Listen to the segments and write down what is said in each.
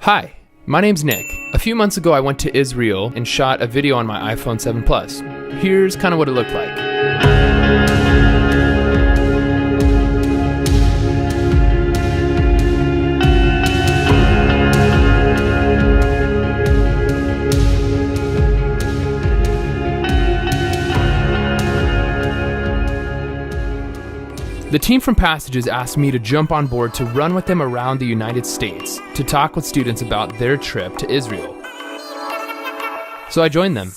Hi, my name's Nick. A few months ago I went to Israel and shot a video on my iPhone 7 Plus. Here's kind of what it looked like. The team from Passages asked me to jump on board to run with them around the United States to talk with students about their trip to Israel. So I joined them.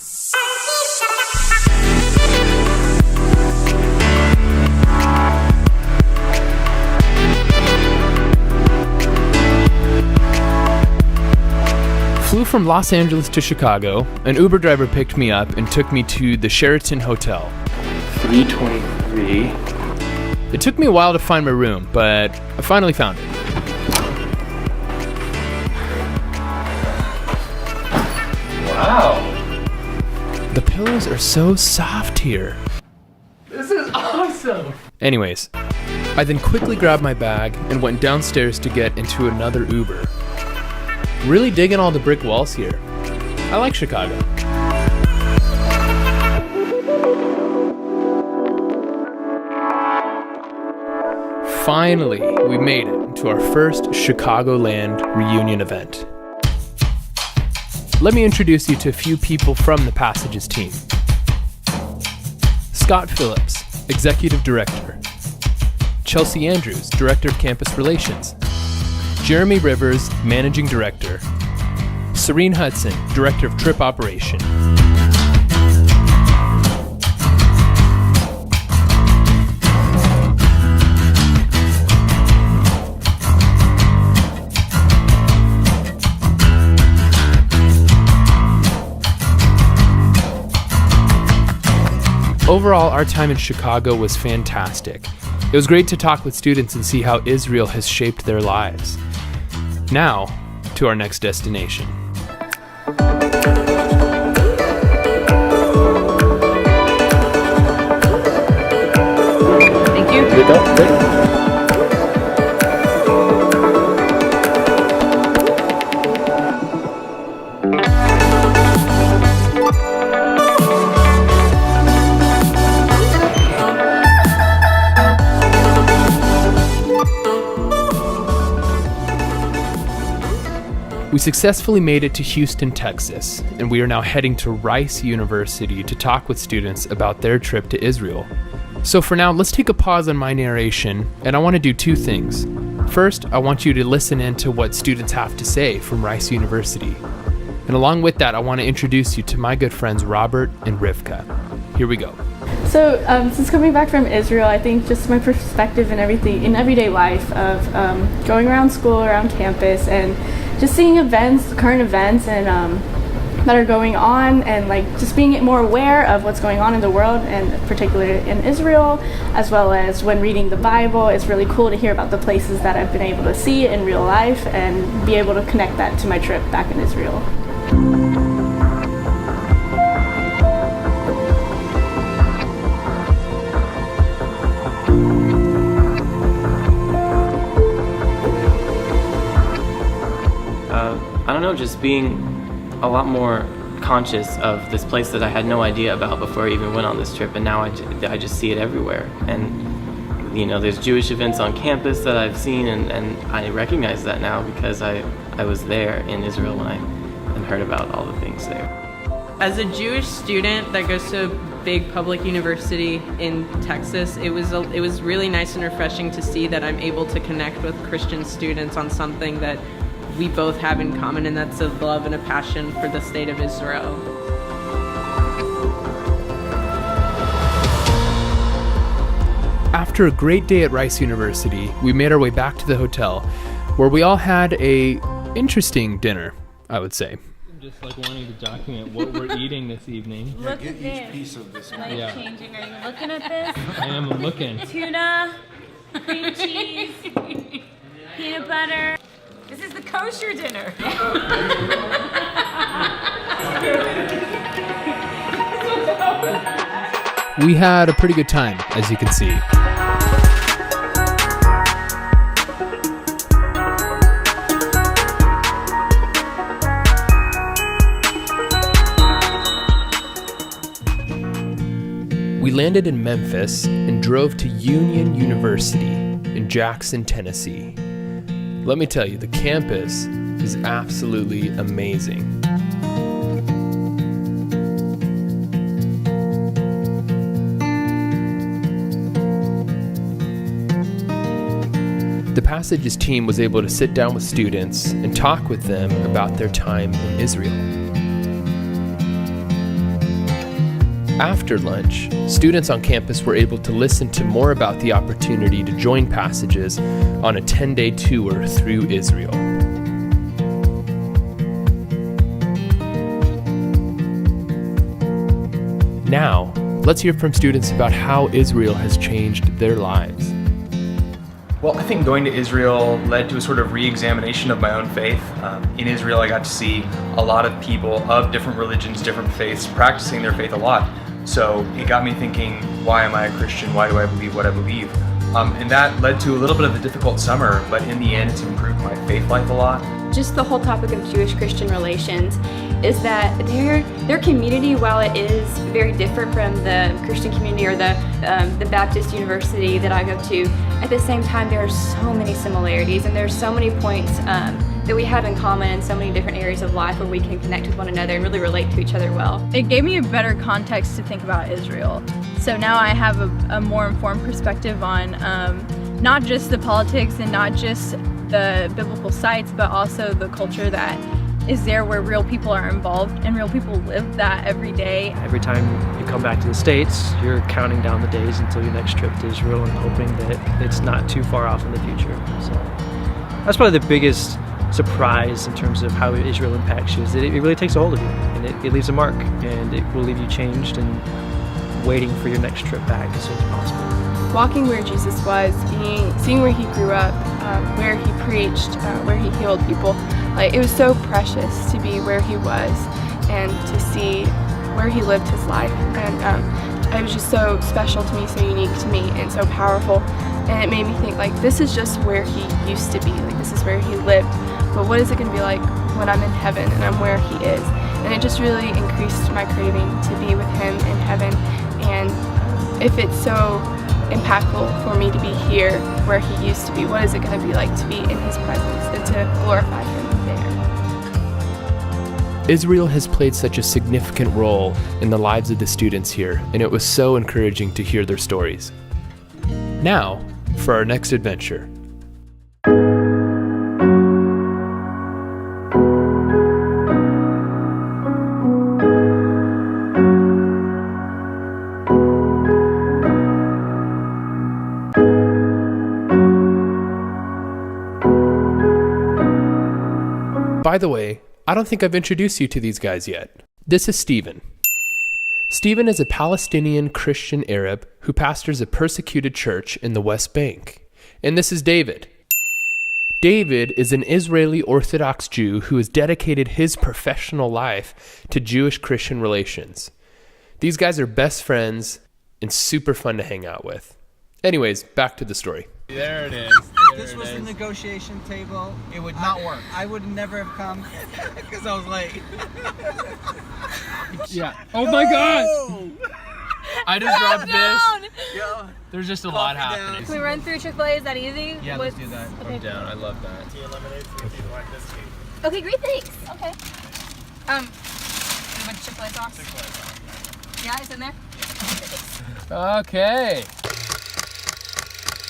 Flew from Los Angeles to Chicago. An Uber driver picked me up and took me to the Sheraton Hotel. 323. It took me a while to find my room, but I finally found it. Wow. The pillows are so soft here. This is awesome. Anyways, I then quickly grabbed my bag and went downstairs to get into another Uber. Really digging all the brick walls here. I like Chicago. Finally, we made it to our first Chicagoland Reunion event. Let me introduce you to a few people from the Passages team. Scott Phillips, Executive Director. Chelsea Andrews, Director of Campus Relations. Jeremy Rivers, Managing Director. Serene Hudson, Director of Trip Operation. Overall, our time in Chicago was fantastic. It was great to talk with students and see how Israel has shaped their lives. Now, to our next destination. Thank you. We successfully made it to Houston, Texas, and we are now heading to Rice University to talk with students about their trip to Israel. So for now, let's take a pause on my narration, and I want to do two things. First, I want you to listen in to what students have to say from Rice University. And along with that, I want to introduce you to my good friends Robert and Rivka. Here we go. So since coming back from Israel, I think just my perspective and everything in everyday life of going around school, around campus, and just seeing events, current events, and that are going on, and like just being more aware of what's going on in the world, and particularly in Israel, as well as when reading the Bible. It's really cool to hear about the places that I've been able to see in real life and be able to connect that to my trip back in Israel. I don't know, just being a lot more conscious of this place that I had no idea about before I even went on this trip, and now I just see it everywhere. And you know, there's Jewish events on campus that I've seen, and I recognize that now because I was there in Israel when I heard about all the things there. As a Jewish student that goes to a big public university in Texas, it was really nice and refreshing to see that I'm able to connect with Christian students on something that we both have in common, and that's a love and a passion for the state of Israel. After a great day at Rice University, we made our way back to the hotel, where we all had a interesting dinner, I would say. I'm just like wanting to document what we're eating this evening. Look at this. Piece of this. Yeah. Changing. Are you looking at this? I am looking. Tuna, cream cheese, peanut butter. This is the kosher dinner. We had a pretty good time, as you can see. landed in Memphis and drove to Union University in Jackson, Tennessee. Let me tell you, the campus is absolutely amazing. The Passages team was able to sit down with students and talk with them about their time in Israel. After lunch, students on campus were able to listen to more about the opportunity to join Passages on a 10-day tour through Israel. Now, let's hear from students about how Israel has changed their lives. Well, I think going to Israel led to a sort of re-examination of my own faith. In Israel, I got to see a lot of people of different religions, different faiths, practicing their faith a lot. So it got me thinking, why am I a Christian? Why do I believe what I believe? And that led to a little bit of a difficult summer, but in the end, it's improved my faith life a lot. Just the whole topic of Jewish-Christian relations is that their community, while it is very different from the Christian community or the Baptist university that I go to, at the same time there are so many similarities and there's so many points that we have in common in so many different areas of life where we can connect with one another and really relate to each other well. It gave me a better context to think about Israel. So now I have a more informed perspective on not just the politics and not just the biblical sites, but also the culture that is there where real people are involved and real people live that every day. Every time you come back to the States, you're counting down the days until your next trip to Israel and hoping that it's not too far off in the future. So that's probably the biggest surprise in terms of how Israel impacts you, is that it really takes a hold of you and it leaves a mark, and it will leave you changed and waiting for your next trip back as soon as possible. Walking where Jesus was, seeing where he grew up, where he preached, where he healed people, like it was so precious to be where he was and to see where he lived his life, and it was just so special to me, so unique to me, and so powerful. And it made me think, like, this is just where he used to be, like this is where he lived, but what is it going to be like when I'm in heaven and I'm where he is? And it just really increased my craving to be with him in heaven. And if it's so impactful for me to be here where he used to be, what is it going to be like to be in his presence and to glorify him there? Israel has played such a significant role in the lives of the students here, and it was so encouraging to hear their stories. Now, for our next adventure. By the way, I don't think I've introduced you to these guys yet. This is Stephen. Stephen is a Palestinian Christian Arab who pastors a persecuted church in the West Bank. And this is David. David is an Israeli Orthodox Jew who has dedicated his professional life to Jewish-Christian relations. These guys are best friends and super fun to hang out with. Anyways, back to the story. There it is. If this was the negotiation table, it would not work. I would never have come because I was late. Yeah. Oh my God! I just dropped this. Yeah. There's just a lot happening. Can we run through Chick-fil-A? Is that easy? Yeah, let's do that. Okay. I'm down. I love that. Okay, great, thanks. Okay. A bunch of Chick-fil-A sauce? Yeah, it's in there? Okay.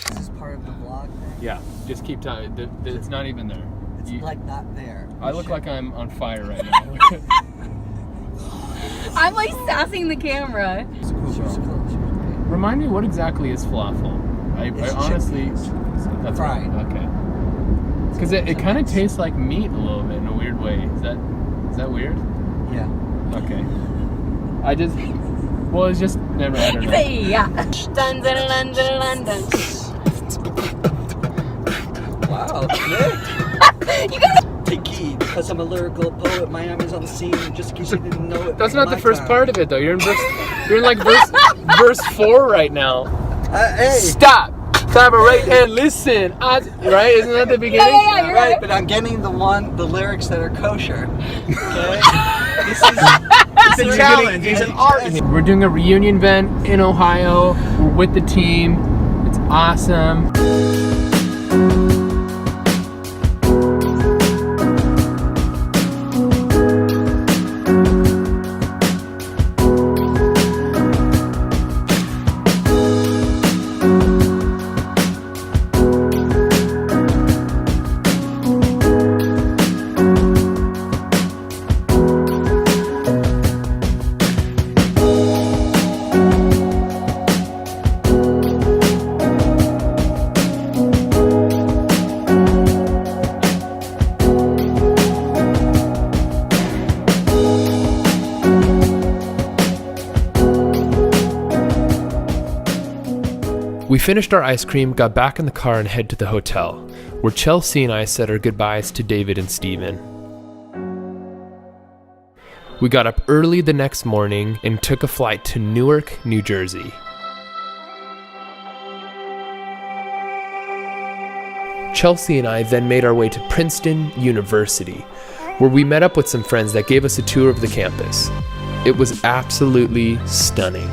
This is part of the vlog thing. Yeah, just keep talking. It's not even there. It's like not there. I look like I'm on fire right now. I'm like sassing the camera. Remind me, what exactly is falafel? I honestly... That's fried. Right. Okay. Because it kind of tastes like meat a little bit in a weird way. Is that weird? Yeah. Okay. Well, it's just never had it. Yeah. Dun, dun, dun, dun, dun, dun. Wow. You guys. Take heed, because I'm a lyrical poet. Miami's on the scene, just in case you didn't know it. That's not the first part of it, though. You're in like verse 4 right now. Hey. Stop right and listen. Right? Isn't that the beginning? Yeah, you're right. But I'm getting the lyrics that are kosher. Okay. This That's a challenge. It's an art. We're doing a reunion event in Ohio. We're with the team. It's awesome. We finished our ice cream, got back in the car, and head to the hotel, where Chelsea and I said our goodbyes to David and Stephen. We got up early the next morning and took a flight to Newark, New Jersey. Chelsea and I then made our way to Princeton University, where we met up with some friends that gave us a tour of the campus. It was absolutely stunning.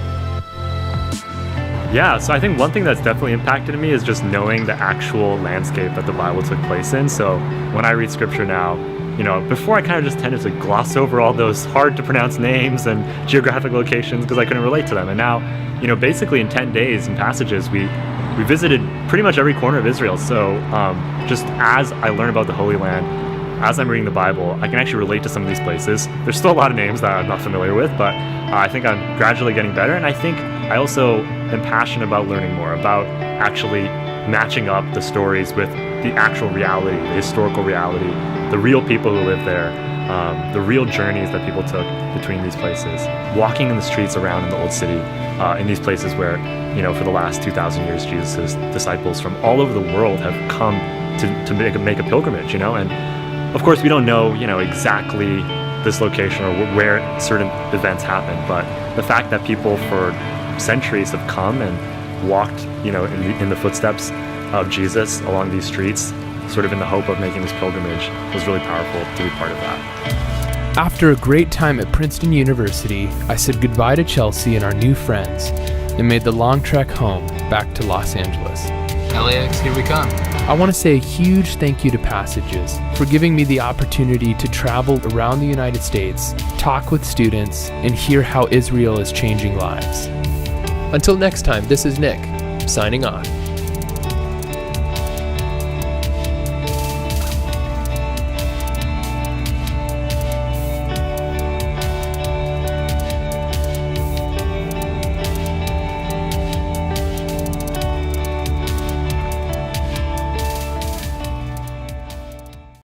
Yeah, so I think one thing that's definitely impacted me is just knowing the actual landscape that the Bible took place in. So when I read scripture now, before I kind of just tended to gloss over all those hard to pronounce names and geographic locations because I couldn't relate to them. And now, basically in 10 days and passages, we visited pretty much every corner of Israel. So just as I learn about the Holy Land, as I'm reading the Bible, I can actually relate to some of these places. There's still a lot of names that I'm not familiar with, but I think I'm gradually getting better. And I think I also am passionate about learning more, about actually matching up the stories with the actual reality, the historical reality, the real people who live there, the real journeys that people took between these places. Walking in the streets around in the Old City, in these places where, for the last 2,000 years, Jesus' disciples from all over the world have come to make a pilgrimage, and of course, we don't know, exactly this location or where certain events happen, but the fact that people for centuries have come and walked, in the footsteps of Jesus along these streets, sort of in the hope of making this pilgrimage, was really powerful to be part of that. After a great time at Princeton University, I said goodbye to Chelsea and our new friends and made the long trek home back to Los Angeles. LAX, here we come. I want to say a huge thank you to Passages for giving me the opportunity to travel around the United States, talk with students, and hear how Israel is changing lives. Until next time, this is Nick, signing off.